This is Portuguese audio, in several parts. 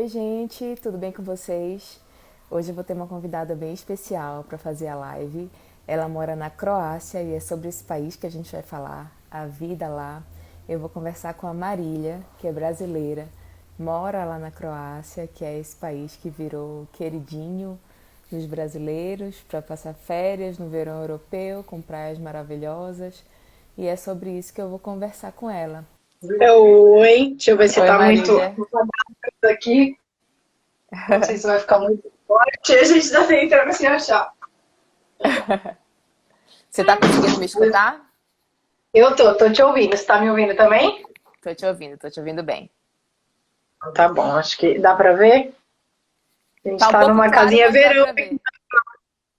Oi, gente, tudo bem com vocês? Hoje eu vou ter uma convidada bem especial para fazer a live. Ela mora na Croácia e é sobre esse país que a gente vai falar, a vida lá. Eu vou conversar com a Marília, que é brasileira, mora lá na Croácia, que é esse país que virou queridinho dos brasileiros para passar férias no verão europeu, com praias maravilhosas. E é sobre isso que eu vou conversar com ela. Oi, deixa eu ver se Oi, tá muito Marília. aqui. Não sei se vai ficar muito forte. A gente tá tentando se achar. Você está conseguindo me escutar? Eu tô te ouvindo. Você tá me ouvindo também? Tô te ouvindo bem. Então tá bom, acho que dá pra ver. A gente Tá um tá pouco numa claro, casinha mas dá verão. pra ver.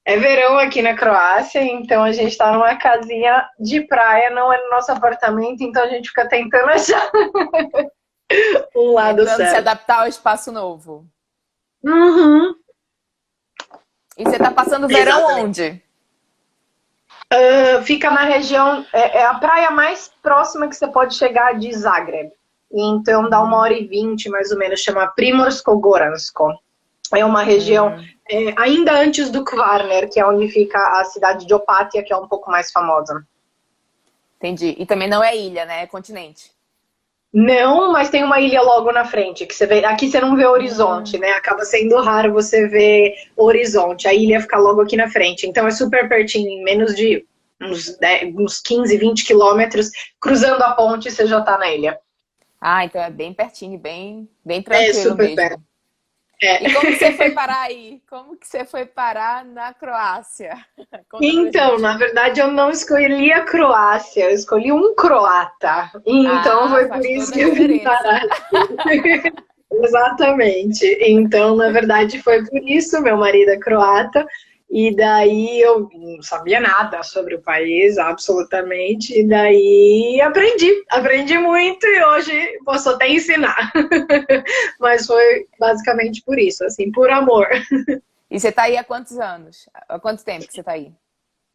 É verão aqui na Croácia, então a gente tá numa casinha de praia, não é no nosso apartamento, então a gente fica tentando achar um lado Tentando se certo. adaptar ao espaço novo. Uhum, E você tá passando o verão exatamente. onde? Fica na região, é a praia mais próxima que você pode chegar de Zagreb. Então dá 1h20 mais ou menos, chama Primorsko-Goransko. É uma região ainda antes do Kvarner, que é onde fica a cidade de Opátia, que é um pouco mais famosa. Entendi. E também não é ilha, né? É continente. Não, mas tem uma ilha logo na frente, que você vê. Aqui você não vê horizonte, né? Acaba sendo raro você ver horizonte. A ilha fica logo aqui na frente. Então é super pertinho, em menos de uns 15, 20 quilômetros, cruzando a ponte, você já tá na ilha. Ah, então é bem pertinho, bem É tranquilo super perto. mesmo. É. E como que você foi parar aí? Como que você foi parar na Croácia? Conta pra Então, gente. na verdade, eu não escolhi a Croácia, eu escolhi um croata. Então Ah, foi por faz isso toda a que eu vim diferença. parar. Exatamente. Então, na verdade, foi por isso, meu marido é croata, e daí eu não sabia nada sobre o país, absolutamente, e daí aprendi muito e hoje posso até ensinar. Mas foi basicamente por isso, assim, por amor. E você tá aí há quantos anos? Há quanto tempo que você tá aí?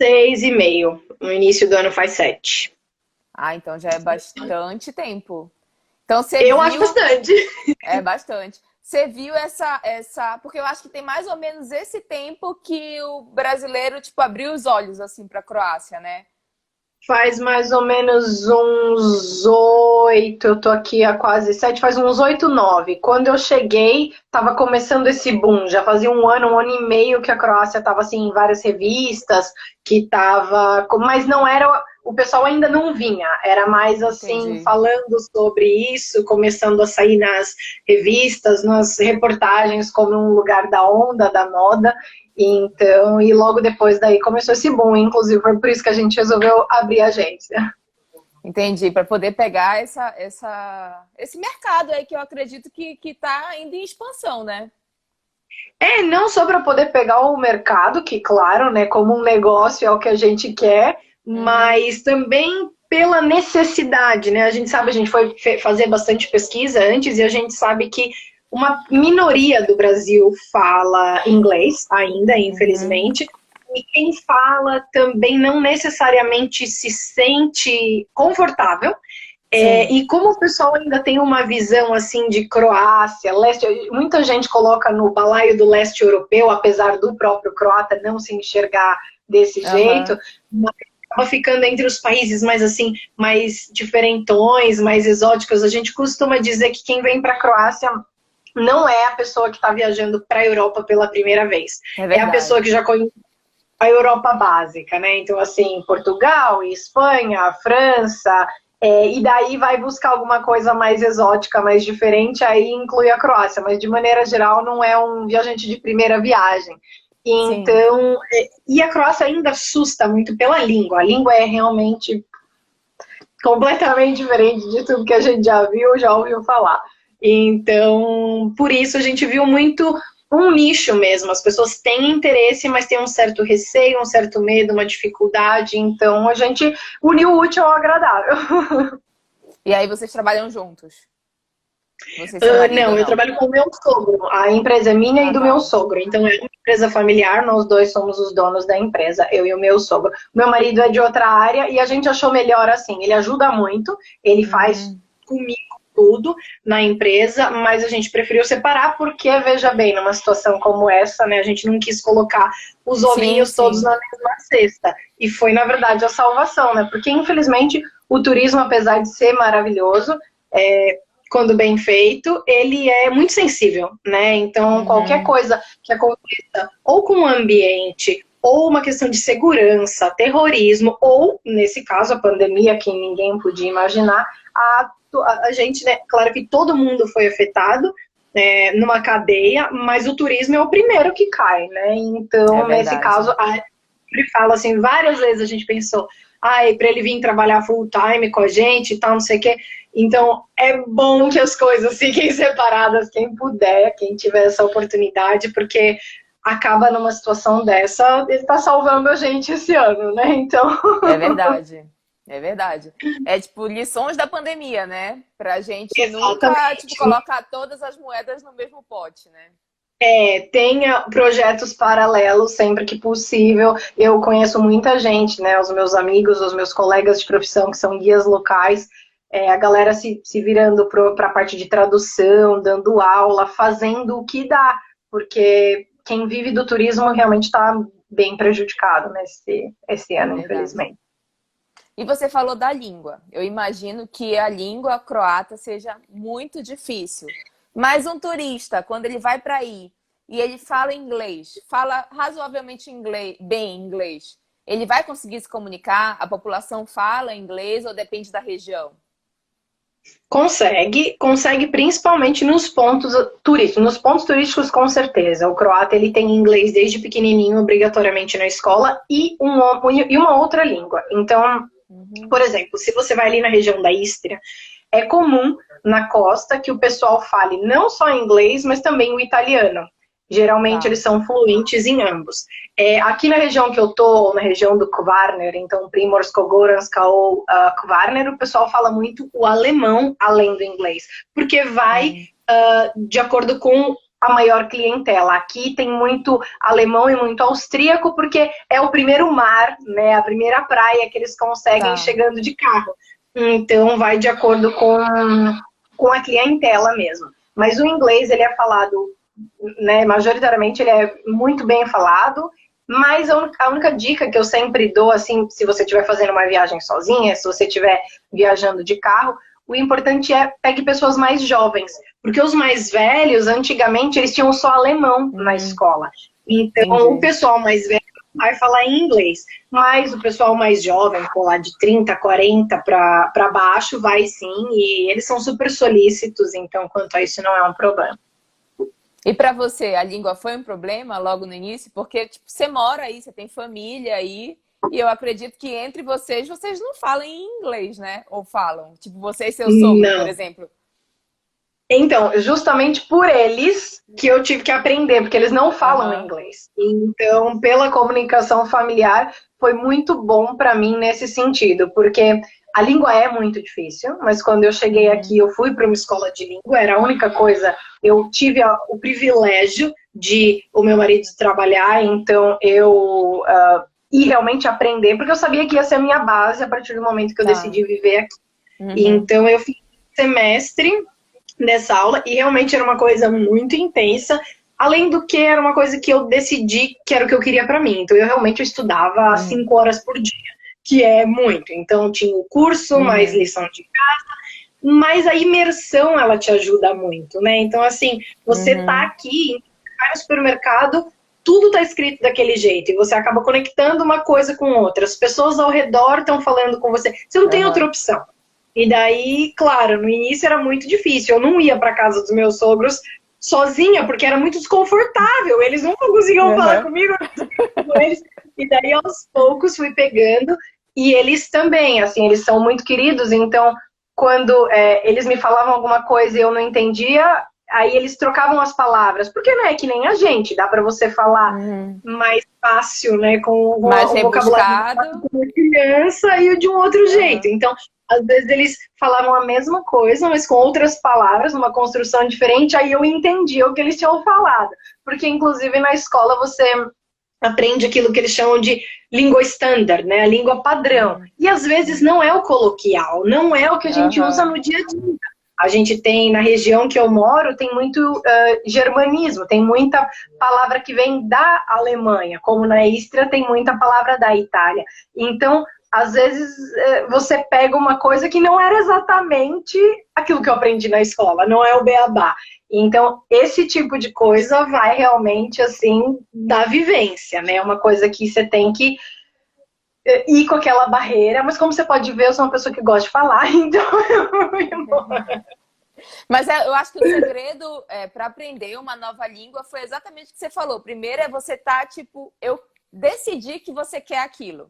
6,5. No início do ano faz 7. Ah, então já é bastante tempo. Então você Eu acho viu. bastante. É bastante. Você viu porque eu acho que tem mais ou menos esse tempo que o brasileiro, tipo, abriu os olhos, assim, pra Croácia, né? Faz mais ou menos uns 8, eu tô aqui há quase 7, faz uns 8, 9. Quando eu cheguei, tava começando esse boom, já fazia um ano e meio que a Croácia tava assim em várias revistas, que tava, mas não era, o pessoal ainda não vinha, era mais assim, Entendi. falando sobre isso, começando a sair nas revistas, nas reportagens como um lugar da onda, da moda. Então, e logo depois daí começou esse boom, inclusive foi por isso que a gente resolveu abrir a agência. Entendi. Para poder pegar esse mercado aí que eu acredito que tá ainda em expansão, né? Não só para poder pegar o mercado, que claro, né, como um negócio é o que a gente quer, mas também pela necessidade, né? A gente sabe, a gente foi fazer bastante pesquisa antes e a gente sabe que uma minoria do Brasil fala inglês ainda, infelizmente, e quem fala também não necessariamente se sente confortável. Sim. E como o pessoal ainda tem uma visão assim de Croácia, leste, muita gente coloca no balaio do leste europeu, apesar do próprio croata não se enxergar desse jeito, Aham. mas acaba ficando entre os países mais assim, mais diferentões, mais exóticos. A gente costuma dizer que quem vem para a Croácia não é a pessoa que está viajando para a Europa pela primeira vez, É é a pessoa verdade. que já conhece a Europa básica, né? Então, assim, Portugal, Espanha, França, e daí vai buscar alguma coisa mais exótica, mais diferente, aí inclui a Croácia, mas de maneira geral não é um viajante de primeira viagem. Sim. Então, e a Croácia ainda assusta muito pela língua. A língua é realmente completamente diferente de tudo que a gente já viu, já ouviu falar. Então, por isso a gente viu muito um nicho mesmo. As pessoas têm interesse, mas têm um certo receio, um certo medo, uma dificuldade. Então, a gente uniu o útil ao agradável. E aí vocês trabalham juntos? Você e seu marido ou Não, eu não? trabalho com o meu sogro. A empresa é minha e Ah, do meu tá. sogro. Então, é uma empresa familiar, nós dois somos os donos da empresa, eu e o meu sogro. Meu marido é de outra área e a gente achou melhor assim. Ele ajuda muito, ele faz Hum, comigo tudo na empresa, mas a gente preferiu separar porque, veja bem, numa situação como essa, né, a gente não quis colocar os ovinhos todos na mesma cesta. E foi, na verdade, a salvação, né? Porque, infelizmente, o turismo, apesar de ser maravilhoso, quando bem feito, ele é muito sensível, né? Então, qualquer coisa que aconteça ou com o ambiente, ou uma questão de segurança, terrorismo, ou, nesse caso, a pandemia, que ninguém podia imaginar, a gente, né, claro que todo mundo foi afetado numa cadeia, mas o turismo é o primeiro que cai, né? Então, nesse caso, sempre falo assim, várias vezes a gente pensou, para ele vir trabalhar full time com a gente e tal, não sei o quê. Então, é bom que as coisas fiquem separadas, quem puder, quem tiver essa oportunidade, porque acaba numa situação dessa, ele tá salvando a gente esse ano, né? Então... É verdade. É verdade. É tipo lições da pandemia, né? Pra gente nunca colocar todas as moedas no mesmo pote, né? Tenha projetos paralelos sempre que possível. Eu conheço muita gente, né? Os meus amigos, os meus colegas de profissão que são guias locais, a galera se virando para a parte de tradução, dando aula, fazendo o que dá, porque quem vive do turismo realmente está bem prejudicado esse ano, infelizmente. E você falou da língua. Eu imagino que a língua croata seja muito difícil. Mas um turista, quando ele vai para aí e ele fala inglês, fala razoavelmente bem inglês, ele vai conseguir se comunicar? A população fala inglês ou depende da região? Consegue principalmente nos pontos turísticos. Nos pontos turísticos, com certeza. O croata ele tem inglês desde pequenininho, obrigatoriamente na escola, e uma outra língua. Então, por exemplo, se você vai ali na região da Istria, é comum na costa que o pessoal fale não só inglês, mas também o italiano. Geralmente eles são fluentes em ambos. Aqui na região que eu tô, na região do Kvarner, então Primorsko-Goranska ou Kvarner, o pessoal fala muito o alemão além do inglês, porque vai de acordo com a maior clientela. Aqui tem muito alemão e muito austríaco, porque é o primeiro mar, né, a primeira praia que eles conseguem chegando de carro. Então vai de acordo com a clientela mesmo. Mas o inglês ele é falado, né, majoritariamente ele é muito bem falado, mas a única dica que eu sempre dou, assim, se você estiver fazendo uma viagem sozinha, se você estiver viajando de carro, o importante é pegue pessoas mais jovens, porque os mais velhos, antigamente, eles tinham só alemão na escola. Então, o pessoal mais velho vai falar em inglês, mas o pessoal mais jovem, lá de 30, 40 para baixo, vai sim, e eles são super solícitos, então, quanto a isso, não é um problema. E para você, a língua foi um problema logo no início? Porque tipo, você mora aí, você tem família aí, e eu acredito que entre vocês não falam em inglês, né? Ou falam? Tipo, você e seu sogro, por exemplo. Então, justamente por eles que eu tive que aprender, porque eles não falam inglês. Então, pela comunicação familiar, foi muito bom para mim nesse sentido, porque a língua é muito difícil, mas quando eu cheguei aqui, eu fui para uma escola de língua, era a única coisa, eu tive o privilégio de o meu marido trabalhar, então eu ir realmente aprender, porque eu sabia que ia ser a minha base a partir do momento que eu decidi viver aqui. Então, eu fiz um semestre nessa aula, e realmente era uma coisa muito intensa, além do que era uma coisa que eu decidi que era o que eu queria para mim. Então, eu realmente estudava 5 horas por dia, que é muito. Então, tinha o curso, mais lição de casa, mas a imersão, ela te ajuda muito, né? Então, assim, você tá aqui, vai no supermercado, tudo tá escrito daquele jeito, e você acaba conectando uma coisa com outra. As pessoas ao redor estão falando com você. Você não tem outra opção. E daí, claro, no início era muito difícil. Eu não ia para casa dos meus sogros sozinha, porque era muito desconfortável. Eles não conseguiam falar comigo, com eles. E daí, aos poucos, fui pegando. E eles também, assim, eles são muito queridos. Então, quando eles me falavam alguma coisa e eu não entendia, aí eles trocavam as palavras. Porque não é que nem a gente, dá para você falar mais fácil, né? Com mais o vocabulário de uma criança e de um outro jeito. Então, às vezes eles falavam a mesma coisa, mas com outras palavras, uma construção diferente, aí eu entendia o que eles tinham falado. Porque, inclusive, na escola você aprende aquilo que eles chamam de língua standard, né? A língua padrão. E, às vezes, não é o coloquial, não é o que a gente usa no dia a dia. A gente tem, na região que eu moro, tem muito germanismo, tem muita palavra que vem da Alemanha, como na Istria tem muita palavra da Itália. Então, às vezes, você pega uma coisa que não era exatamente aquilo que eu aprendi na escola, não é o beabá. Então, esse tipo de coisa vai realmente, assim, da vivência, né? Uma coisa que você tem que ir com aquela barreira, mas como você pode ver, eu sou uma pessoa que gosta de falar, então eu vou embora. Mas eu acho que o segredo para aprender uma nova língua foi exatamente o que você falou. Primeiro é você estar, tipo, eu decidi que você quer aquilo.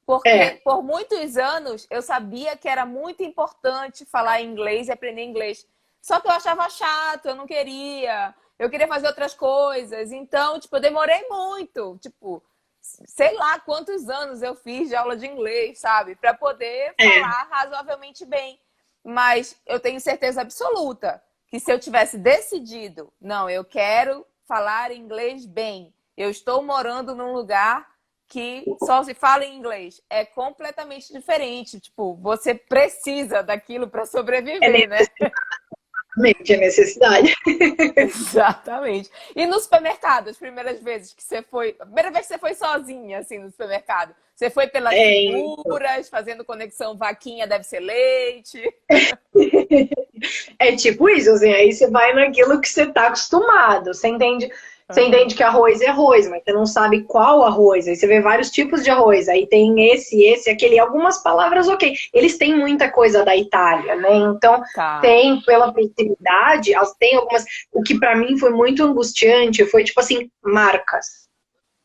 Porque por muitos anos eu sabia que era muito importante falar inglês e aprender inglês. Só que eu achava chato, eu não queria. Eu queria fazer outras coisas. Então, tipo, eu demorei muito. Tipo, sei lá quantos anos eu fiz de aula de inglês, sabe? Para poder falar razoavelmente bem. Mas eu tenho certeza absoluta que se eu tivesse decidido, não, eu quero falar inglês bem. Eu estou morando num lugar que só se fala em inglês. É completamente diferente. Tipo, você precisa daquilo para sobreviver, né? É necessidade. Exatamente. E no supermercado, as primeiras vezes que você foi... A primeira vez que você foi sozinha, assim, no supermercado. Você foi pelas figuras, fazendo conexão vaquinha deve ser leite. É tipo isso, assim, aí você vai naquilo que você está acostumado. Você entende que arroz é arroz, mas você não sabe qual arroz. Aí você vê vários tipos de arroz. Aí tem esse, aquele. Algumas palavras, ok. Eles têm muita coisa da Itália, né? Então, tem, pela proximidade, tem algumas. O que para mim foi muito angustiante foi, tipo assim, marcas.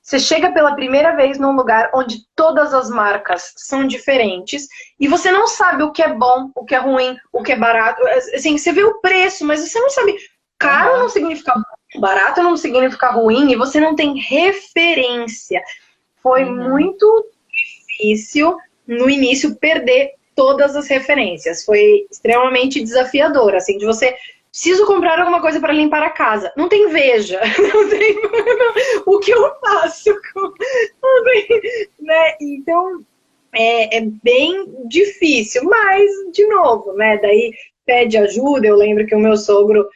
Você chega pela primeira vez num lugar onde todas as marcas são diferentes e você não sabe o que é bom, o que é ruim, o que é barato. Assim, você vê o preço, mas você não sabe. Caro não significa bom, barato não significa ruim e você não tem referência. Foi muito difícil no início perder todas as referências. Foi extremamente desafiador, assim, de você preciso comprar alguma coisa para limpar a casa. Não tem Veja. Não tem... O que eu faço? Não tem... Né? Então, é bem difícil. Mas, de novo, né? Daí pede ajuda. Eu lembro que o meu sogro,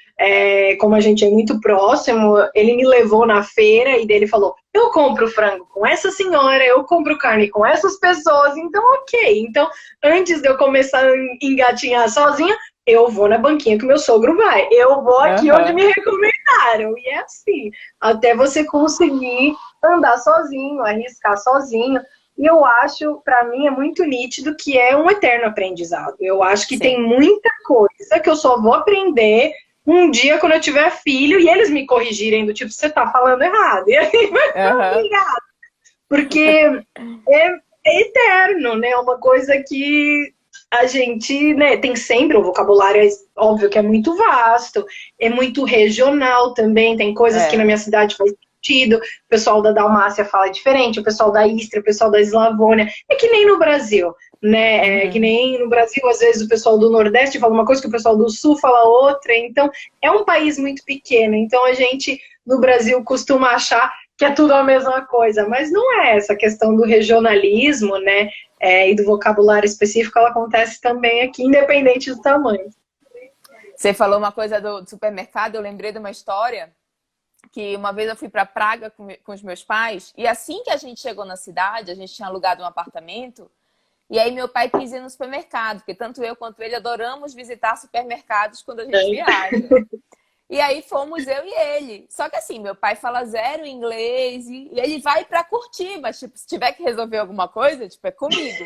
como a gente é muito próximo, ele me levou na feira e dele falou, eu compro frango com essa senhora, eu compro carne com essas pessoas. Então, ok. Então, antes de eu começar a engatinhar sozinha, eu vou na banquinha que o meu sogro vai. Eu vou aqui onde me recomendaram. E é assim, até você conseguir andar sozinho, arriscar sozinho. E eu acho, para mim, é muito nítido que é um eterno aprendizado. Eu acho que tem muita coisa que eu só vou aprender um dia quando eu tiver filho e eles me corrigirem do tipo, você tá falando errado. E aí vai ficar obrigado. Porque é eterno, né? É uma coisa que a gente, né, tem sempre, o vocabulário é óbvio que é muito vasto, é muito regional também, tem coisas que na minha cidade faz sentido, o pessoal da Dalmácia fala diferente, o pessoal da Istria, o pessoal da Eslavônia, é que nem no Brasil, né, é que nem no Brasil, às vezes o pessoal do Nordeste fala uma coisa que o pessoal do Sul fala outra, então é um país muito pequeno, então a gente no Brasil costuma achar que é tudo a mesma coisa, mas não é essa questão do regionalismo, né, e do vocabulário específico, ela acontece também aqui, independente do tamanho. Você falou uma coisa do supermercado, eu lembrei de uma história que uma vez eu fui para Praga com os meus pais e assim que a gente chegou na cidade, a gente tinha alugado um apartamento e aí meu pai quis ir no supermercado, porque tanto eu quanto ele adoramos visitar supermercados quando a gente viaja. E aí fomos eu e ele. Só que assim, meu pai fala zero inglês e ele vai pra curtir, mas tipo, se tiver que resolver alguma coisa, tipo, é comigo.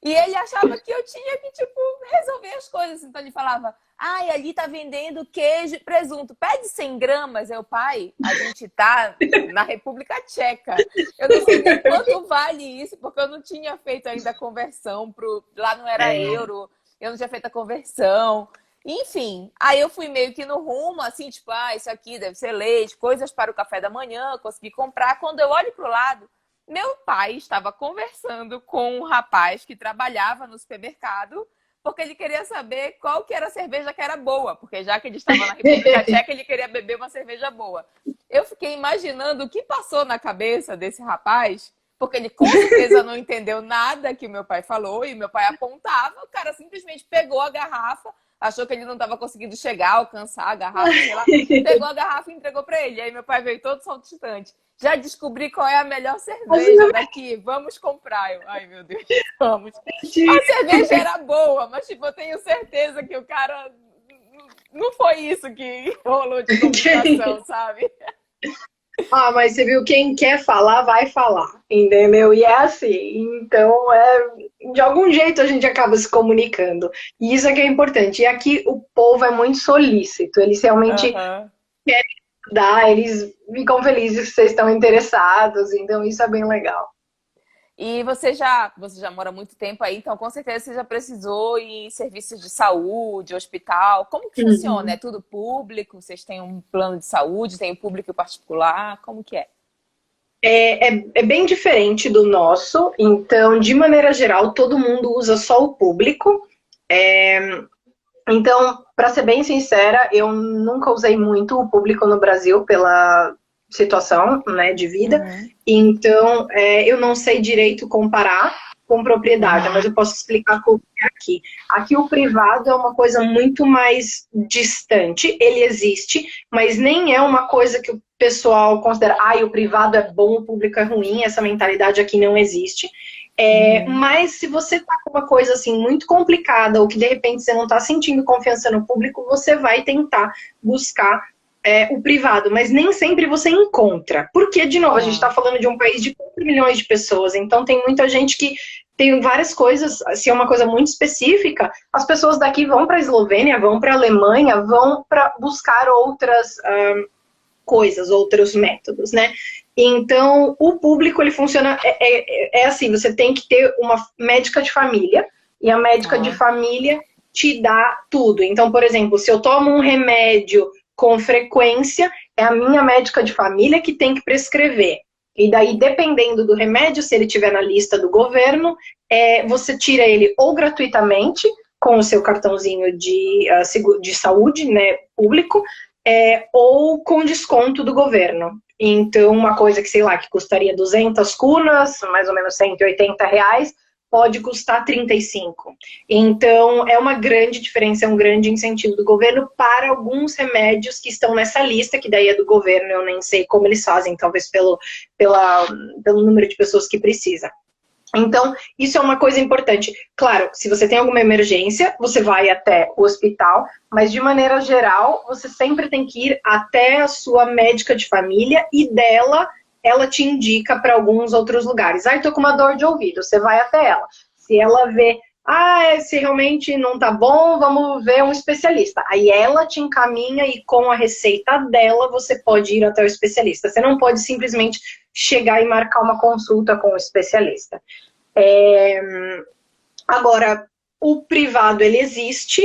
E ele achava que eu tinha que, tipo, resolver as coisas. Então ele falava, ai, ali tá vendendo queijo e presunto. Pede 100 gramas. Eu, pai, a gente tá na República Tcheca. Eu não sei nem quanto vale isso, porque eu não tinha feito ainda a conversão lá não era euro, eu não tinha feito a conversão. Enfim, aí eu fui meio que no rumo, assim, tipo, isso aqui deve ser leite, coisas para o café da manhã, consegui comprar. Quando eu olho pro lado, meu pai estava conversando com um rapaz que trabalhava no supermercado, porque ele queria saber qual que era a cerveja que era boa, porque já que ele estava na República Tcheca, ele queria beber uma cerveja boa. Eu fiquei imaginando o que passou na cabeça desse rapaz, porque ele com certeza não entendeu nada que o meu pai falou, e meu pai apontava, o cara simplesmente pegou a garrafa, achou que ele não estava conseguindo chegar, alcançar a garrafa, sei lá, pegou a garrafa e entregou para ele. Aí meu pai veio todo saltitante. Já descobri qual é a melhor cerveja daqui, vamos comprar. Eu, ai, meu Deus, vamos. A cerveja era boa, mas tipo, eu tenho certeza que o cara não foi isso que rolou de comunicação, sabe? Ah, mas você viu, quem quer falar, vai falar, entendeu? E é assim, então, de algum jeito a gente acaba se comunicando. E isso é que é importante. E aqui o povo é muito solícito, eles realmente Aham. querem ajudar, eles ficam felizes que vocês estão interessados, então isso é bem legal. E você já mora há muito tempo aí, então com certeza você já precisou ir em serviços de saúde, hospital. Como que funciona? É Uhum. tudo público? Vocês têm um plano de saúde? Tem o público e particular? Como que é? É bem diferente do nosso, então, de maneira geral, todo mundo usa só o público. Então, para ser bem sincera, eu nunca usei muito o público no Brasil pela situação, né, de vida. Uhum, Então, eu não sei direito comparar com propriedade, mas uhum. eu posso explicar como é aqui. Aqui o privado é uma coisa muito mais distante, ele existe, mas nem é uma coisa que o pessoal considera, o privado é bom, o público é ruim, essa mentalidade aqui não existe. Uhum. Mas se você tá com uma coisa assim muito complicada, ou que de repente você não está sentindo confiança no público, você vai tentar buscar o privado, mas nem sempre você encontra. Porque, de novo, a gente está Tá. falando de um país de 4 milhões de pessoas, então tem muita gente que tem várias coisas, se é uma coisa muito específica, as pessoas daqui vão para a Eslovênia, vão para a Alemanha, vão para buscar outras coisas, outros métodos, né? Então, o público, ele funciona, assim, você tem que ter uma médica de família, e a médica de Tá. família te dá tudo. Então, por exemplo, se eu tomo um remédio com frequência, é a minha médica de família que tem que prescrever. E daí, dependendo do remédio, se ele estiver na lista do governo, você tira ele ou gratuitamente, com o seu cartãozinho de saúde, né, público, ou com desconto do governo. Então, uma coisa que, sei lá, que custaria 200 cunas, mais ou menos R$ 180, pode custar 35. Então, é uma grande diferença, é um grande incentivo do governo para alguns remédios que estão nessa lista, que daí é do governo, eu nem sei como eles fazem, talvez pelo número de pessoas que precisa. Então, isso é uma coisa importante. Claro, se você tem alguma emergência, você vai até o hospital, mas de maneira geral, você sempre tem que ir até a sua médica de família e dela, ela te indica para alguns outros lugares. Tô com uma dor de ouvido, você vai até ela. Se ela vê, se realmente não tá bom, vamos ver um especialista. Aí ela te encaminha e com a receita dela, você pode ir até o especialista. Você não pode simplesmente chegar e marcar uma consulta com o especialista. Agora, o privado, ele existe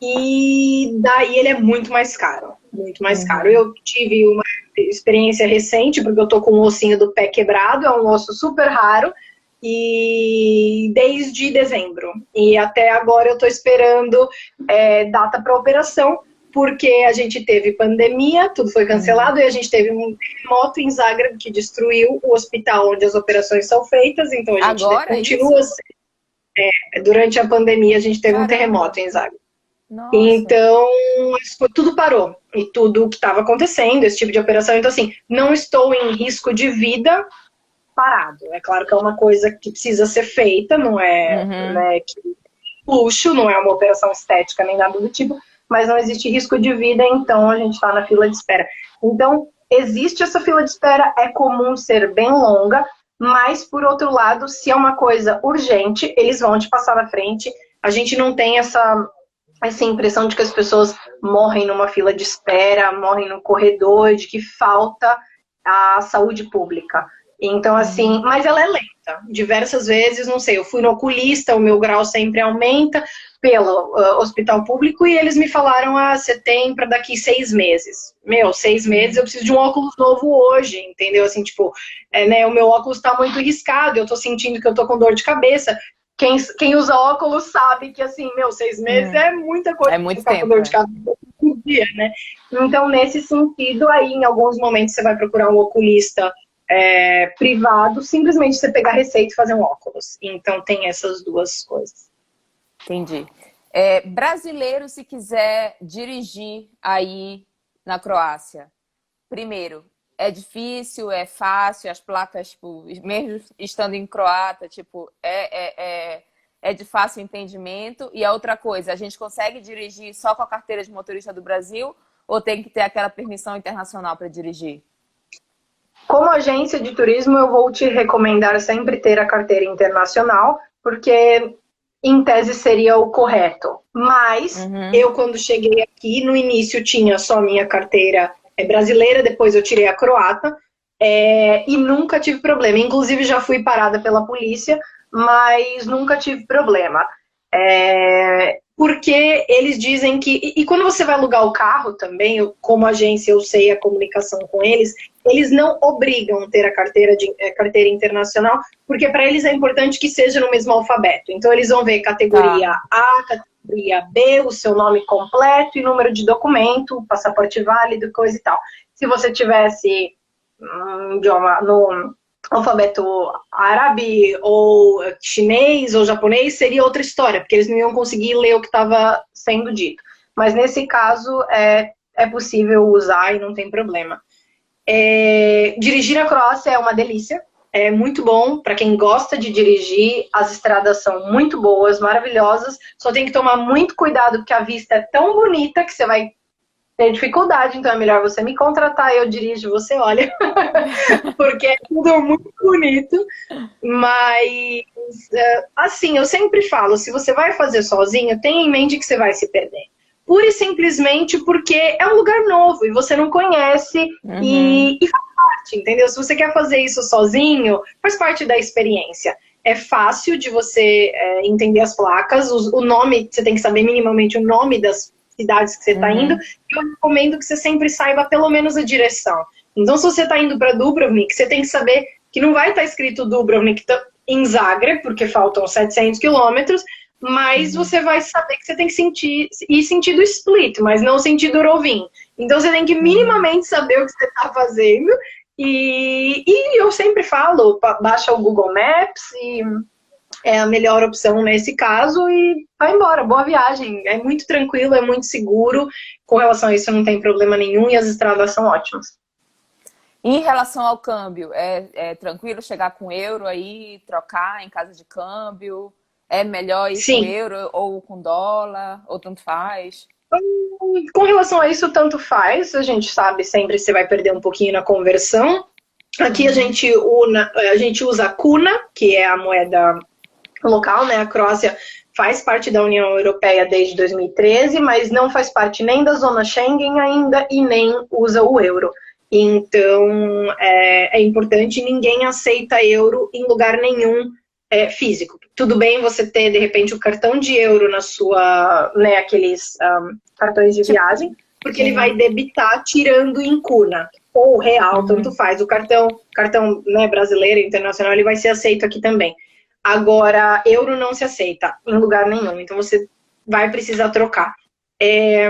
e daí ele é muito mais caro. Muito mais caro. Uhum. Eu tive uma experiência recente, porque eu tô com o ossinho do pé quebrado, é um osso super raro, e desde dezembro. E até agora eu tô esperando data para operação, porque a gente teve pandemia, tudo foi Uhum. cancelado, e a gente teve um terremoto em Zagreb que destruiu o hospital onde as operações são feitas, então a gente Agora é continua. isso? Durante a pandemia a gente teve um terremoto Caramba! em Zagreb. Nossa! Então, tudo parou. E tudo que estava acontecendo, esse tipo de operação. Então, assim, não estou em risco de vida parado. É claro que é uma coisa que precisa ser feita, não é, Uhum. né, luxo, não é uma operação estética nem nada do tipo, mas não existe risco de vida, então a gente está na fila de espera. Então, existe essa fila de espera, é comum ser bem longa, mas, por outro lado, se é uma coisa urgente, eles vão te passar na frente. A gente não tem essa impressão de que as pessoas morrem numa fila de espera, morrem no corredor, de que falta a saúde pública. Então, assim, Uhum. mas ela é lenta. Diversas vezes, não sei, eu fui no oculista, o meu grau sempre aumenta pelo hospital público e eles me falaram, você tem para daqui 6 meses. 6 meses eu Uhum. preciso de um óculos novo hoje, entendeu? Assim, tipo, né, o meu óculos está muito riscado, eu tô sentindo que eu tô com dor de cabeça. Quem usa óculos sabe que, assim, 6 meses Uhum. é muita coisa É pra muito ficar com tempo, dor de é. cabeça todo dia, né? Então, nesse sentido, aí, em alguns momentos, você vai procurar um oculista privado, simplesmente você pegar a receita e fazer um óculos. Então, tem essas duas coisas. Entendi. Brasileiro, se quiser dirigir aí na Croácia, primeiro, é difícil, é fácil, as placas, tipo, mesmo estando em croata, tipo, é de fácil entendimento. E a outra coisa, a gente consegue dirigir só com a carteira de motorista do Brasil ou tem que ter aquela permissão internacional para dirigir? Como agência de turismo, eu vou te recomendar sempre ter a carteira internacional, porque em tese seria o correto. Mas Uhum. eu, quando cheguei aqui, no início tinha só minha carteira brasileira, depois eu tirei a croata, e nunca tive problema. Inclusive já fui parada pela polícia, mas nunca tive problema. Porque eles dizem que. E quando você vai alugar o carro também, como agência eu sei a comunicação com eles, eles não obrigam a ter a carteira internacional, porque para eles é importante que seja no mesmo alfabeto. Então eles vão ver categoria Tá. A, categoria B, o seu nome completo e número de documento, passaporte válido, coisa e tal. Se você tivesse idioma no alfabeto árabe ou chinês ou japonês, seria outra história, porque eles não iam conseguir ler o que estava sendo dito. Mas nesse caso é possível usar e não tem problema. Dirigir na Croácia é uma delícia, é muito bom para quem gosta de dirigir, as estradas são muito boas, maravilhosas, só tem que tomar muito cuidado porque a vista é tão bonita que você vai ter dificuldade, então é melhor você me contratar, eu dirijo, você olha, porque é tudo muito bonito, mas assim, eu sempre falo, se você vai fazer sozinho, tenha em mente que você vai se perder. Pura e simplesmente porque é um lugar novo e você não conhece Uhum. e faz parte, entendeu? Se você quer fazer isso sozinho, faz parte da experiência. É fácil de você entender as placas, o nome, você tem que saber minimamente o nome das cidades que você está indo. Uhum. Eu recomendo que você sempre saiba pelo menos a direção. Então, se você está indo para Dubrovnik, você tem que saber que não vai estar escrito Dubrovnik em Zagreb, porque faltam 700 quilômetros, mas Uhum. você vai saber que você tem que ir sentido Split, mas não sentido Rovin. Então você tem que Uhum. minimamente saber o que você está fazendo. E eu sempre falo, baixa o Google Maps e é a melhor opção nesse caso e vai embora, boa viagem. É muito tranquilo, é muito seguro. Com relação a isso não tem problema nenhum e as estradas são ótimas. Em relação ao câmbio, é tranquilo chegar com euro aí, trocar em casa de câmbio? É melhor ir com Sim, euro ou com dólar, ou tanto faz? com relação a isso, tanto faz. A gente sabe sempre se vai perder um pouquinho na conversão. Aqui Uhum. a gente usa a kuna, que é a moeda local, né? A Croácia faz parte da União Europeia desde 2013, mas não faz parte nem da zona Schengen ainda e nem usa o euro. Então é importante, ninguém aceita euro em lugar nenhum físico. Tudo bem você ter, de repente, o cartão de euro na sua, né, aqueles cartões de Tipo, viagem, porque ele vai uhum. debitar tirando em cuna ou real, tanto Uhum. faz. O cartão né, brasileiro, internacional, ele vai ser aceito aqui também. Agora, euro não se aceita em lugar nenhum, então você vai precisar trocar. É,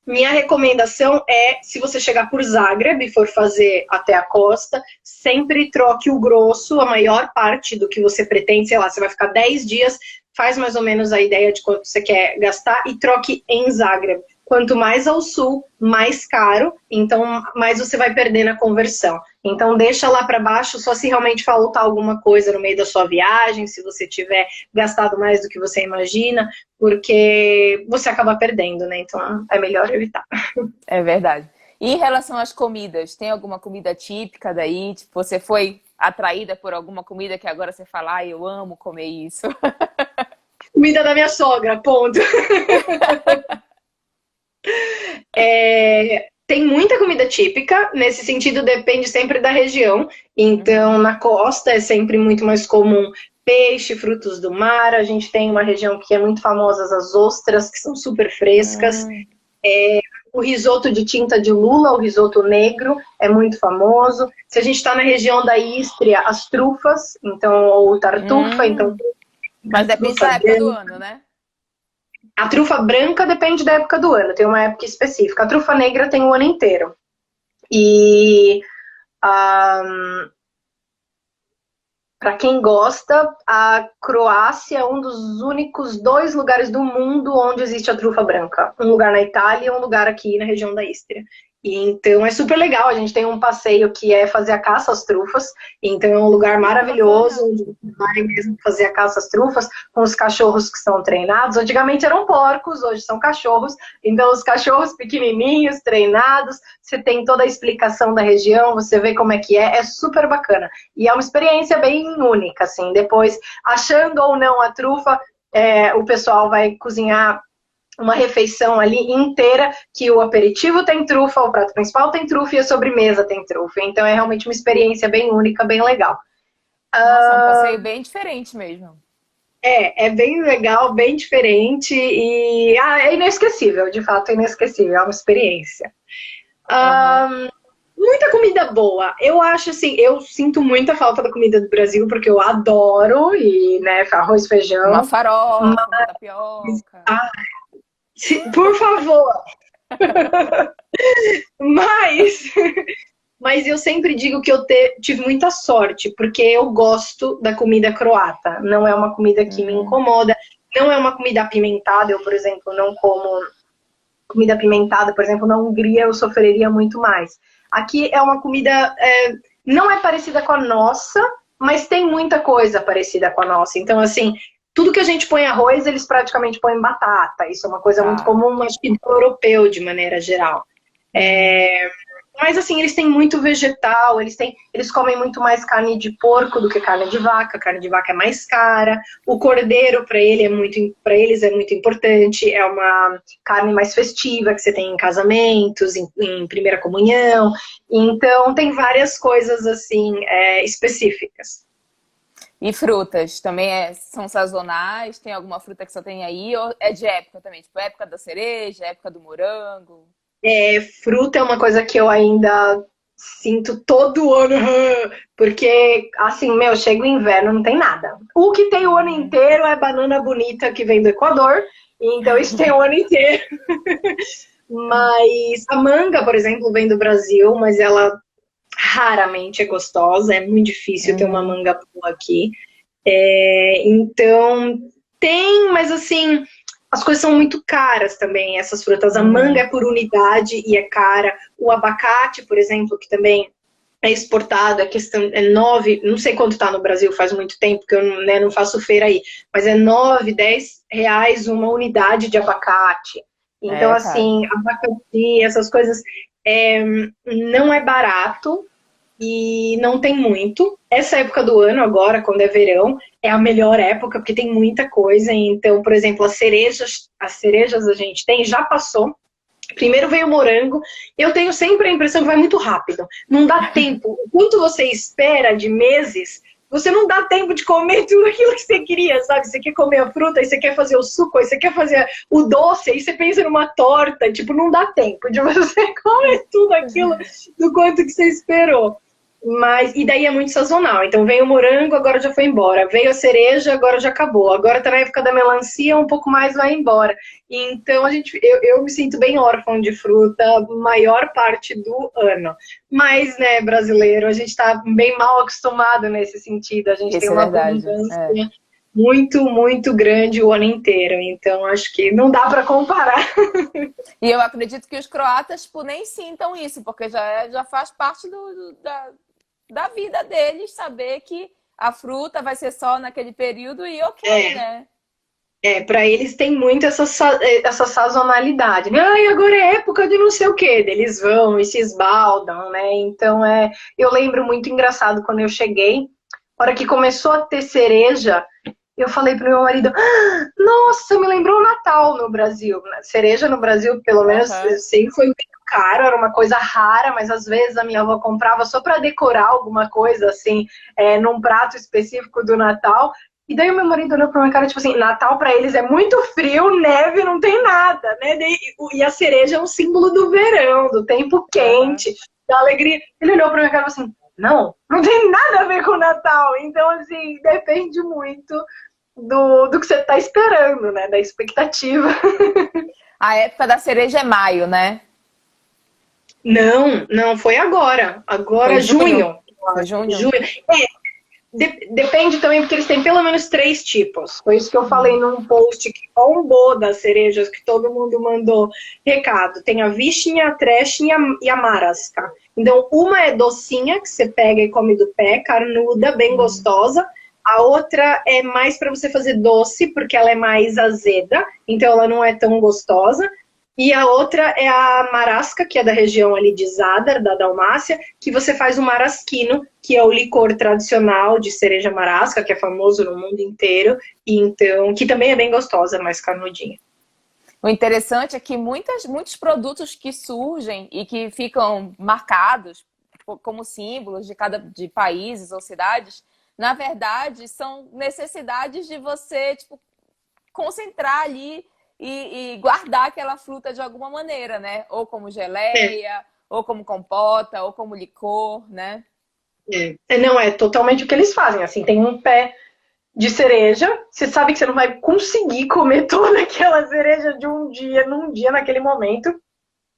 minha recomendação é, se você chegar por Zagreb e for fazer até a costa, sempre troque o grosso, a maior parte do que você pretende, sei lá, você vai ficar 10 dias, faz mais ou menos a ideia de quanto você quer gastar e troque em Zagreb. Quanto mais ao sul, mais caro, então mais você vai perder na conversão. Então deixa lá para baixo só se realmente faltar alguma coisa no meio da sua viagem, se você tiver gastado mais do que você imagina, porque você acaba perdendo, né? Então é melhor evitar. É verdade. E em relação às comidas, tem alguma comida típica daí? Tipo, você foi atraída por alguma comida que agora você fala, ah, eu amo comer isso. Comida da minha sogra, ponto. Tem muita comida típica, nesse sentido depende sempre da região. Então, Uhum. na costa é sempre muito mais comum peixe, frutos do mar. A gente tem uma região que é muito famosa, as ostras, que são super frescas. Hum. O risoto de tinta de lula, o risoto negro, é muito famoso. Se a gente está na região da Istria, as trufas, então, ou tartufa, então, Hum. Mas depende trufa da época do branca. ano, né? A trufa branca depende da época do ano, tem uma época específica. A trufa negra tem o ano inteiro. E Para quem gosta, a Croácia é um dos únicos 2 lugares do mundo onde existe a trufa branca. Um lugar na Itália e um lugar aqui na região da Istria. E então é super legal, a gente tem um passeio que é fazer a caça às trufas, então é um lugar maravilhoso, onde você vai mesmo fazer a caça às trufas, com os cachorros que são treinados. Antigamente eram porcos, hoje são cachorros, então os cachorros pequenininhos, treinados, você tem toda a explicação da região, você vê como é super bacana. E é uma experiência bem única, assim, depois, achando ou não a trufa, o pessoal vai cozinhar uma refeição ali inteira, que o aperitivo tem trufa, o prato principal tem trufa e a sobremesa tem trufa. Então é realmente uma experiência bem única, bem legal. Nossa, é um passeio bem diferente mesmo. É bem legal, bem diferente e é inesquecível, de fato é inesquecível, é uma experiência. Muita comida boa. Eu acho assim, eu sinto muita falta da comida do Brasil, porque eu adoro, e né, arroz, feijão. Uma farofa, uma tapioca. Por favor. Mas eu sempre digo que eu tive muita sorte, porque eu gosto da comida croata. Não é uma comida que me incomoda, não é uma comida apimentada. Eu, por exemplo, não como comida apimentada. Por exemplo, na Hungria eu sofreria muito mais. Aqui é uma comida, não é parecida com a nossa, mas tem muita coisa parecida com a nossa. Então, assim, tudo que a gente põe arroz, eles praticamente põem batata. Isso é uma coisa muito comum, acho que do europeu, de maneira geral. Mas, assim, eles têm muito vegetal, eles comem muito mais carne de porco do que carne de vaca. A carne de vaca é mais cara. O cordeiro, para eles, é muito importante. É uma carne mais festiva, que você tem em casamentos, em primeira comunhão. Então, tem várias coisas, assim, específicas. E frutas também são sazonais? Tem alguma fruta que só tem aí? Ou é de época também? Tipo, época da cereja, época do morango? Fruta é uma coisa que eu ainda sinto todo ano, porque, assim, chega o inverno, não tem nada. O que tem o ano inteiro é banana bonita que vem do Equador, então isso tem o ano inteiro. Mas a manga, por exemplo, vem do Brasil, mas ela raramente é gostosa, é muito difícil ter uma manga boa aqui. Então, tem, mas assim, as coisas são muito caras também, essas frutas. A manga é por unidade e é cara. O abacate, por exemplo, que também é exportado, é 9, não sei quanto está no Brasil, faz muito tempo que eu não faço feira aí, mas é 9, 10 reais uma unidade de abacate. Então, assim, abacaxi, essas coisas, não é barato e não tem muito. Essa época do ano, agora, quando é verão, é a melhor época, porque tem muita coisa. Então, por exemplo, as cerejas a gente tem, já passou. Primeiro veio o morango. Eu tenho sempre a impressão que vai muito rápido. Não dá tempo. Quanto você espera de meses, você não dá tempo de comer tudo aquilo que você queria, sabe? Você quer comer a fruta, aí você quer fazer o suco, aí você quer fazer o doce, aí você pensa numa torta. Tipo, não dá tempo de você comer tudo aquilo do quanto que você esperou. E daí é muito sazonal. Então veio o morango, agora já foi embora. Veio a cereja, agora já acabou. Agora tá na época da melancia, um pouco mais vai embora. Então eu me sinto bem órfão de fruta a maior parte do ano. Mas, né, brasileiro, a gente tá bem mal acostumado nesse sentido. A gente tem uma abundância muito, muito grande o ano inteiro. Então acho que não dá para comparar. E eu acredito que os croatas, tipo, nem sintam isso, porque já faz parte da vida deles saber que a fruta vai ser só naquele período e né? Para eles tem muito essa sazonalidade. Ai, agora é época de não sei o quê. Eles vão e se esbaldam, né? Então, eu lembro muito engraçado quando eu cheguei, na hora que começou a ter cereja, eu falei pro meu marido, nossa, me lembrou o Natal no Brasil. Cereja no Brasil, pelo menos, sempre foi muito caro, era uma coisa rara, mas às vezes a minha avó comprava só para decorar alguma coisa, assim, num prato específico do Natal. E daí o meu marido olhou pra minha cara, tipo assim, Natal pra eles é muito frio, neve, não tem nada, né? E a cereja é um símbolo do verão, do tempo quente, da alegria. Ele olhou pra minha cara e falou assim, não tem nada a ver com o Natal. Então, assim, depende muito do que você tá esperando, né? Da expectativa. A época da cereja é maio, né? Não, foi agora. Agora, foi junho. Foi junho? Junho. Depende também, porque eles têm pelo menos 3 tipos. Foi isso que eu falei num post que bombou das cerejas, que todo mundo mandou recado. Tem a Vishnya, a Treshnya e a Marasca. Então, uma é docinha, que você pega e come do pé, carnuda, bem gostosa. A outra é mais para você fazer doce, porque ela é mais azeda, então ela não é tão gostosa. E a outra é a marasca, que é da região ali de Zadar, da Dalmácia, que você faz o marasquino, que é o licor tradicional de cereja marasca, que é famoso no mundo inteiro, e então, que também é bem gostosa, mais canudinha. O interessante é que muitos produtos que surgem e que ficam marcados como símbolos de países ou cidades, na verdade, são necessidades de você, tipo, concentrar ali e guardar aquela fruta de alguma maneira, né? Ou como geleia, ou como compota, ou como licor, né? Não, é totalmente o que eles fazem. Assim, tem um pé de cereja, você sabe que você não vai conseguir comer toda aquela cereja de num dia, naquele momento.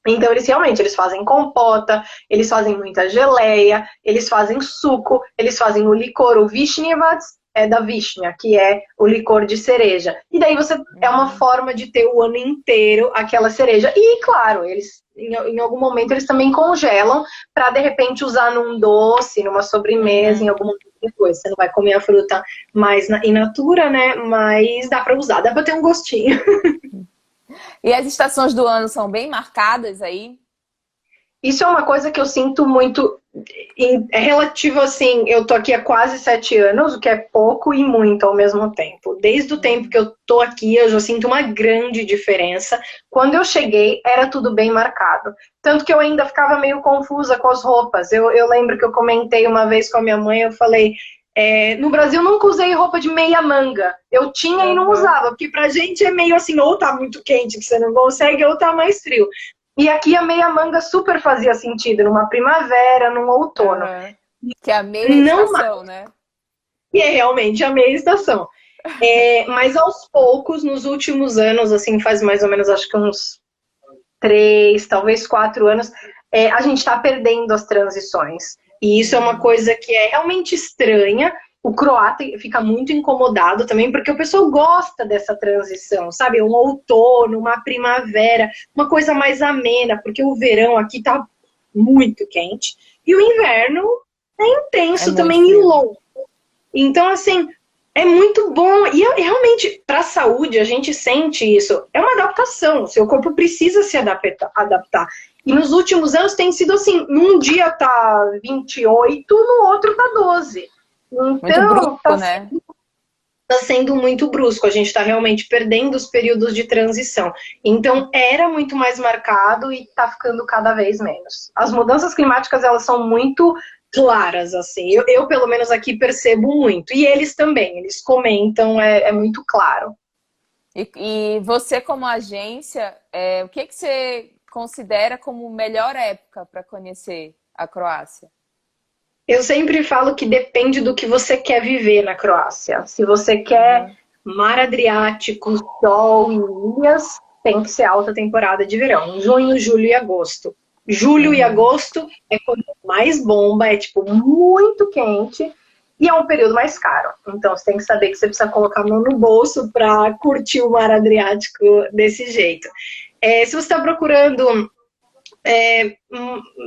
Então, eles fazem compota, eles fazem muita geleia, eles fazem suco, eles fazem o licor, o Vishnevats é da Vishnya, que é o licor de cereja. E daí é uma forma de ter o ano inteiro aquela cereja. E, claro, eles em algum momento eles também congelam para, de repente, usar num doce, numa sobremesa, em alguma coisa. Você não vai comer a fruta mais in natura, né? Mas dá para usar, dá para ter um gostinho. E as estações do ano são bem marcadas aí? Isso é uma coisa que eu sinto muito, é relativo assim, eu tô aqui há quase 7 anos, o que é pouco e muito ao mesmo tempo. Desde o tempo que eu tô aqui, eu já sinto uma grande diferença. Quando eu cheguei, era tudo bem marcado. Tanto que eu ainda ficava meio confusa com as roupas. Eu lembro que eu comentei uma vez com a minha mãe, eu falei, no Brasil nunca usei roupa de meia manga. Eu tinha e não usava, porque pra gente é meio assim, ou tá muito quente que você não consegue, ou tá mais frio. E aqui a meia manga super fazia sentido, numa primavera, num outono. Que é a meia estação, né? E é realmente a meia estação. Mas aos poucos, nos últimos anos, assim, faz mais ou menos, acho que uns 3, talvez 4 anos, a gente está perdendo as transições. E isso é uma coisa que é realmente estranha. O croata fica muito incomodado também, porque o pessoal gosta dessa transição, sabe? Um outono, uma primavera, uma coisa mais amena, porque o verão aqui tá muito quente. E o inverno é intenso também e longo. Então, assim, é muito bom. E realmente, para a saúde, a gente sente isso. É uma adaptação. O seu corpo precisa se adaptar. E nos últimos anos tem sido assim, num dia tá 28, no outro tá 12. Então, muito brusco, né? Tá sendo muito brusco. A gente está realmente perdendo os períodos de transição. Então, era muito mais marcado e tá ficando cada vez menos. As mudanças climáticas, elas são muito claras, assim. Eu pelo menos, aqui percebo muito. E eles também, eles comentam, é muito claro. E você, como agência, o que você considera como melhor época para conhecer a Croácia? Eu sempre falo que depende do que você quer viver na Croácia. Se você quer mar Adriático, sol e ilhas, tem que ser alta temporada de verão. Junho, julho e agosto. Julho e agosto é quando mais bomba, é tipo muito quente e é um período mais caro. Então você tem que saber que você precisa colocar a mão no bolso para curtir o mar Adriático desse jeito. Se você está procurando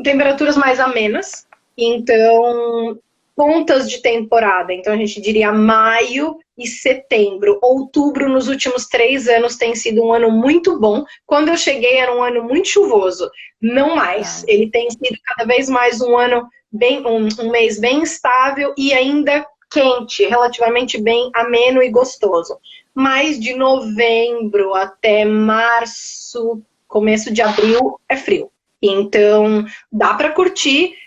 temperaturas mais amenas, então, pontas de temporada. Então, a gente diria maio e setembro. Outubro, nos últimos 3 anos, tem sido um ano muito bom. Quando eu cheguei, era um ano muito chuvoso. Não mais. Ele tem sido cada vez mais um ano um mês bem estável e ainda quente, relativamente bem ameno e gostoso. Mas de novembro até março, começo de abril, é frio. Então, dá para curtir.